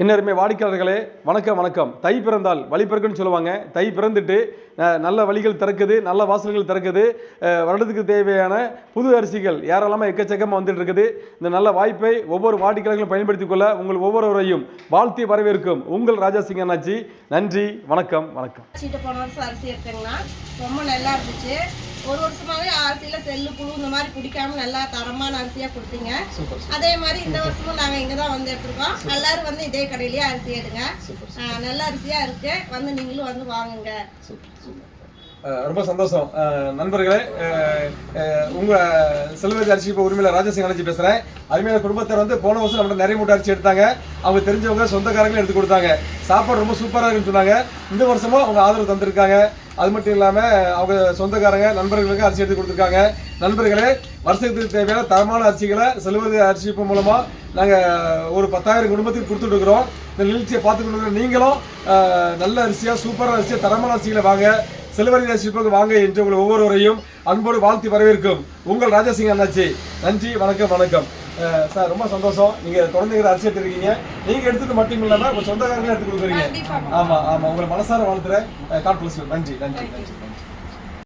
இன்னருமே வாடிக்கையாளர்களே வணக்கம் வணக்கம். தை பிறந்தால் வழி பிறக்குன்னு சொல்லுவாங்க. தை பிறந்துட்டு நல்ல வழிகள் திறக்குது, நல்ல வாசல்கள் திறக்குது. வருடத்துக்கு தேவையான புது அரிசிகள் ஏராளமாக எக்கச்சக்கமாக வந்துட்டு இருக்குது. இந்த நல்ல வாய்ப்பை ஒவ்வொரு வாடிக்கையாளர்களும் பயன்படுத்திக் கொள்ள உங்கள் ஒவ்வொருவரையும் வாழ்த்தி வரவேற்கும் உங்கள் ராஜா சிங் அண்ணாச்சி. நன்றி, வணக்கம் வணக்கம். போன வருஷம் அரிசி எடுத்தீங்கன்னா ரொம்ப நல்லா இருந்துச்சு. ஒரு வருஷமாவே அரிசியில செல்லு புழு இந்த மாதிரி பிடிக்காம நல்லா தரமான அரிசியா கொடுத்தீங்க. அதே மாதிரி இந்த வருஷமும் நாங்க இங்கதான் வந்து எடுத்துருக்கோம். எல்லாரும் வந்து இதே கடையிலேயே அரிசி எடுங்க. நல்ல அரிசியா இருக்கு, வந்து நீங்களும் வந்து வாங்குங்க. ரொம்ப சந்தோஷம் நண்பர்களே. உங்க செல்வராஜ் அரிசி இப்போ உரிமையில ராஜசிங் அண்ணாச்சி பேசுறேன். அருமையான குடும்பத்தை வந்து போன வருஷம் நம்மகிட்ட நிறைய மூட்டை அரிசி எடுத்தாங்க. அவங்க தெரிஞ்சவங்க சொந்தக்காரங்களும் எடுத்து கொடுத்தாங்க. சாப்பாடு ரொம்ப சூப்பராக இருக்குன்னு சொன்னாங்க. இந்த வருஷமும் அவங்க ஆதரவு தந்திருக்காங்க. அது மட்டும் இல்லாமல் அவங்க சொந்தக்காரங்க நண்பர்களுக்கு அரிசி எடுத்து கொடுத்துருக்காங்க. நண்பர்களே, வருஷத்துக்கு தேவையான தரமான அரிசிகளை செல்வராஜ் அரிசி மூலமாக நாங்கள் ஒரு 10,000 குடும்பத்துக்கு கொடுத்துட்டு இருக்கிறோம். இந்த நிகழ்ச்சியை பார்த்துக்கிட்டு இருக்கிற நீங்களும் நல்ல அரிசியாக சூப்பரான அரிசியாக தரமான அரிசிகளை வாங்க, செல்வராஜ் அரிசி வாங்க என்று உங்களை ஒவ்வொருவரையும் அன்போடு வாழ்த்தி வரவேற்கும் உங்கள் ராஜாசிங் அண்ணாச்சி. நன்றி, வணக்கம் வணக்கம் சார். ரொம்ப சந்தோஷம். நீங்க தொடர்ந்து அரிசி எடுத்துருக்கீங்க. நீங்க எடுத்துட்டு மட்டும் இல்லாம உங்க சொந்தக்காரங்களும் எடுத்து கொடுக்குறீங்க. ஆமா ஆமா, உங்களை மனசார வாழ்த்துறேன். God bless you. நன்றி நன்றி நன்றி.